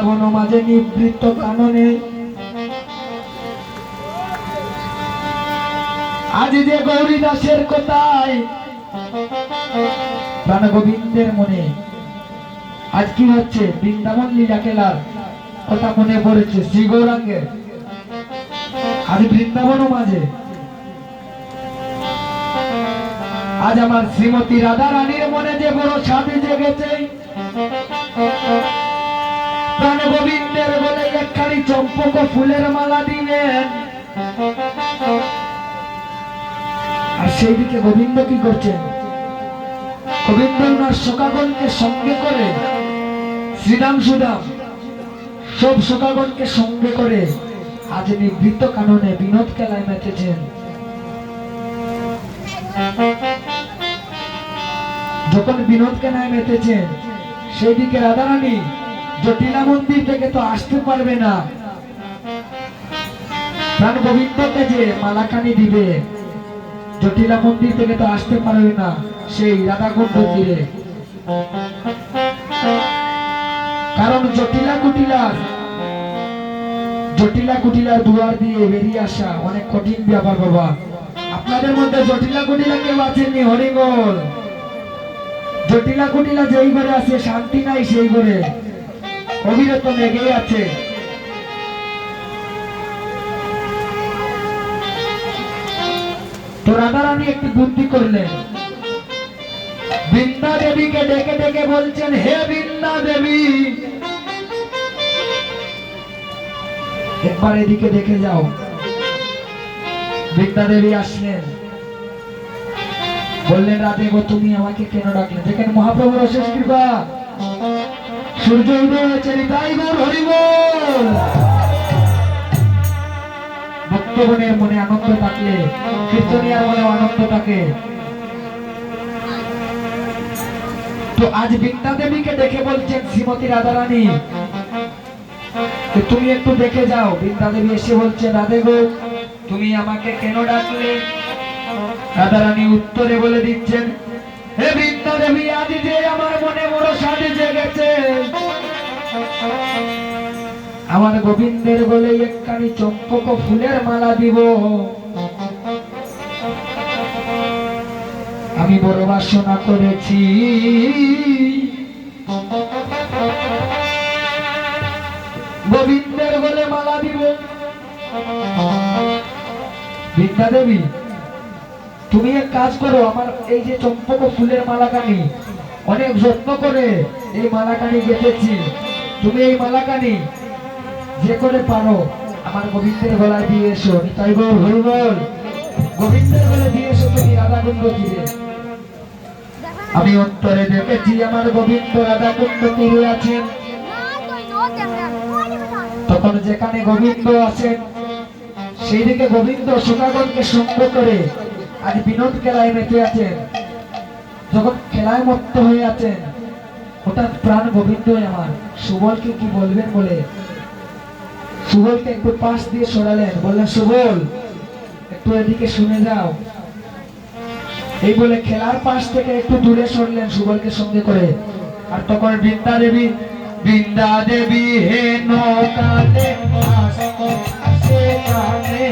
বৃন্দাবন মাঝে নিবৃত্ত কাননে আজ যে গৌরী দাসের কথায় প্রাণ গোবিন্দের মনে আজ কি হচ্ছে, বৃন্দাবন লীলা খেলার কথা মনে পড়েছে শ্রী গৌরাঙ্গের। আজ বৃন্দাবন মাঝে আজ আমার শ্রীমতী রাধা রানীর মনে যে বড় স্বামী জেগেছে, প্রাণ গোবিন্দের বলে একখানি চম্পক ফুলের মালা দিলেন। আর সেই দিকে গোবিন্দ কি করছেন, গোবিন্দ ওনার সখাগণকে সঙ্গে করে, শ্রীরাম সুদাম সব সখাগণকে সঙ্গে করে আজ নিবৃত্ত কাননে বিনোদ খেলায় মেতেছেন। যখন বিনোদ খেলায় মেতেছেন সেই দিকে রাধারানী জটিলা মন্দির থেকে তো আসতে পারবে না, প্রাণ গোবিন্দকে যে মালাখানি দিবে জটিলা মন্দির থেকে তো আসতে পারবে না সেই রাধাকুণ্ড তীরে। কারণ জটিলা কুটিলার দুয়ার দিয়ে বেরিয়ে আসা অনেক কঠিন ব্যাপার বাবা। আপনাদের মধ্যে জটিলা কুটিলা কেউ আছেননি? হরিবল। জটিলা কুটিলা যেই ঘরে আছে শান্তি নাই, সেই ঘরে অবিরত লেগেই আছে। তো রাধারানী একটি বুদ্ধি করলেন, বৃন্দা দেবীকে ডেকে ডেকে বলছেন, হে বৃন্দা দেবী একবার এদিকে দেখে যাও। বৃন্দা দেবী আসলেন, বললেন, রাধে গো তুমি আমাকে কেন ডাকলে? দেখেন মহাপ্রভুর অশেষ কৃপা, সূর্য উদয় হয়েছে, তাই গৌর হরিবল। ভক্তগণের মনে আনন্দ থাকলে কীর্তনিয়ার মনে আনন্দ থাকে। তো আজ বৃন্দা দেবীকে দেখে বলছেন শ্রীমতী রাধারানী তুমি একটু দেখে যাও। বৃন্দা দেবী এসে বলছে, রাধে গো তুমি আমাকে কেন ডাকলে? রাধারানী উত্তরে বলে দিচ্ছেন, হে বৃন্দা দেবী আজ যে আমার মনে বড় স্বাদ জেগেছে, আমার গোবিন্দের বলে একখানি চম্পক ফুলের মালা দিব। আমি বড় বাসনা করেছি, গোবিন্দের বলে মালা দিব। বৃন্দা দেবী তুমি এক কাজ করো, আমার এই যে চম্পক ফুলের মালাকানি অনেক যত্ন করে এই মালাকানি গেঁথেছি, তুমি এই মালাকানি যে করে পারো আমার গোবিন্দের গলায় দিয়ে এসো। তাই গৌর হরিবল। গোবিন্দের গলায় দিয়ে এসো তুমি রাধাকুণ্ড তীরে। আমি অন্তরে দেখেছি আমার গোবিন্দ রাধাকুণ্ড তীরে আছেন। তখন যেখানে গোবিন্দ আছেন সেই দিকে গোবিন্দ সখাগণকে সঙ্গ করে আজ বিনোদ খেলায় মেতে আছেন। যখন খেলায় মত্ত হয়ে আছেন হঠাৎ প্রাণ গোবিন্দ আমার সুবলকে কি বলবেন বলে সুবলকে একটু পাশ দিয়ে সরালেন, বললেন, সুবল একটু এদিকে শুনে যাও। এই বলে খেলার পাশ থেকে একটু দূরে সরলেন সুবলকে সঙ্গে করে। আর তখন বৃন্দা দেবী হে নৌকাতে আসে কানে,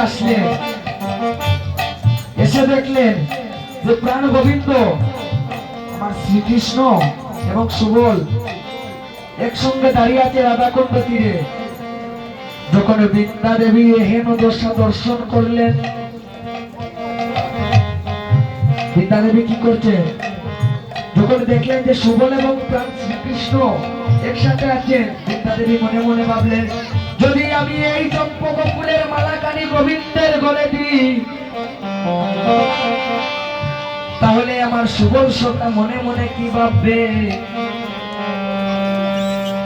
আসলেন, এসে দেখলেন যে প্রাণ গোবিন্দ আমার শ্রীকৃষ্ণ এবং সুবল একসঙ্গে দাঁড়িয়ে আছে রাধাকুণ্ড তীরে। যখন বৃন্দা দেবী এহেন দশা দর্শন করলেন, বৃন্দা দেবী কি করছে? যখন দেখলেন যে সুবল এবং প্রাণ শ্রীকৃষ্ণ একসাথে আছেন, বৃন্দা দেবী মনে মনে ভাবলেন, যদি আমি এই চম্পক ফুলের মালাখানি গোবিন্দের গলে দিই, তাহলে আমার সুবল সখা মনে মনে কি ভাববে?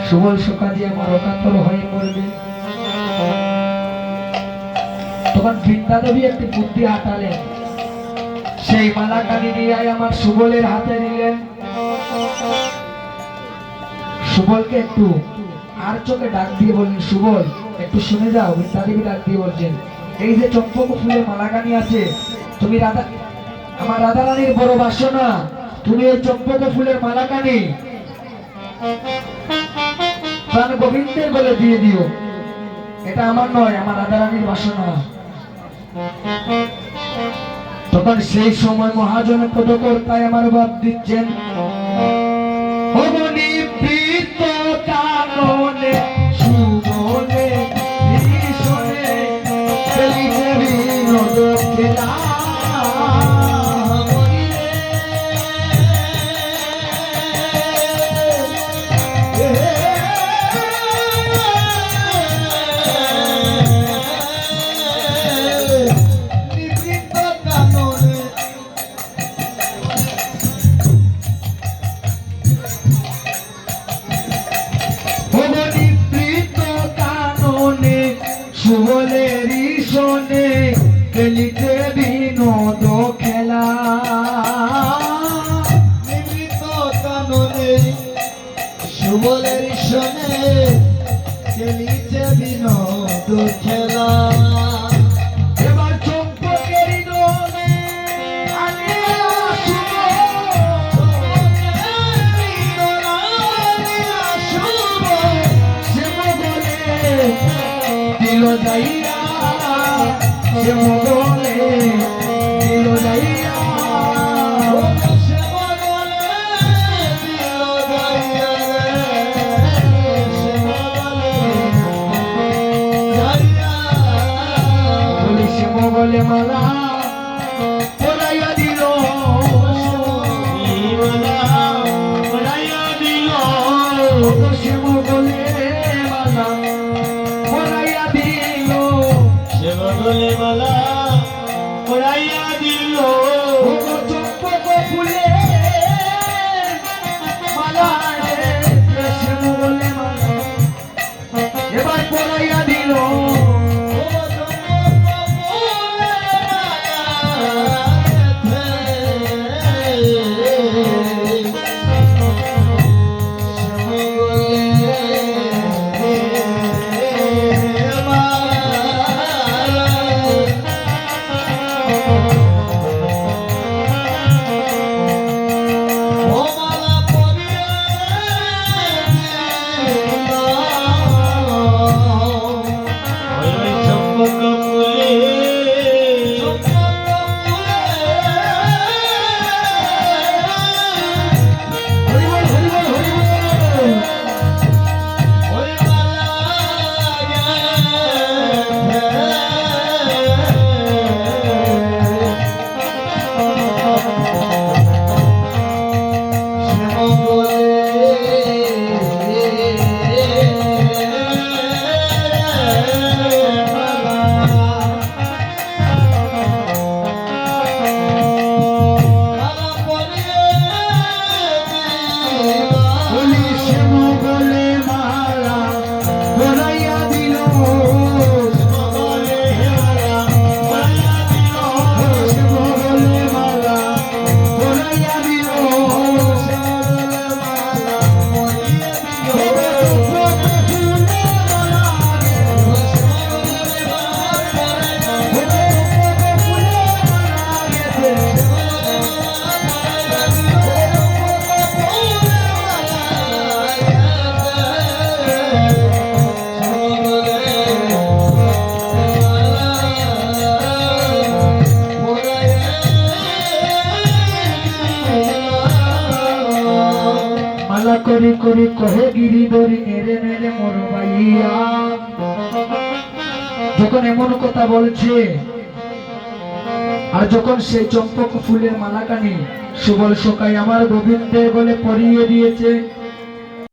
সুবল সখা যে আমার অকাতর হয়ে পড়বে। তখন বৃন্দা দেবী একটি বুদ্ধি হাঁটালেন, সেই মালাখানি নিয়ে আমার সুবলের হাতে দিলেন। সুবলকে একটু আর চোখে ডাক দিয়ে বললেন, সুবল একটু শুনে যাও। বৃন্দা দেবী ডাক দিয়ে বলছেন, এই যে চম্পক ফুলের মালাখানি আছে, তুমি রাধা, আমার রাধা রানীর বড় বাসনা, তুমি এই চম্পক ফুলের মালাখানি প্রাণ গোবিন্দের গলে দিয়ে দিও। এটা আমার নয়, আমার রাধা রানীর বাসনা। তখন সেই সময় মহাজনের পদকর্তায় আমার বাপ দিচ্ছেন, অবনী প্রীত কাননে সুবলে ভীষণে খেলিতে বিনোদ খেলা। সুবলের শোনে খেলিতে বিনোদ খেলা। নিবৃত কাননে সুবলের শোনে খেলিতে বিনোদ খেলা। এবার চম্পকের দোলে আগে আসুক, সে মগলে দিল যাইয়া, সে মগলে দিল যাইয়া। বলি সে মগলে মালা পরাইয়া দিল, সে মগলে মালা পরাইয়া দিল, মালা পড়াইয়া দিল। চম্পক ফুলে মালা রে, সে মগলে মালা এবার পরাইয়া দিল। করি করি কহে গিরিধরি নেড়ে নেড়ে মোর ভাইয়া। যখন এমন কথা বলছে আর যখন সেই চম্পক ফুলের মালাখানি সুবল সকাই আমার গোবিন্দের গলে পরিয়ে দিয়েছে,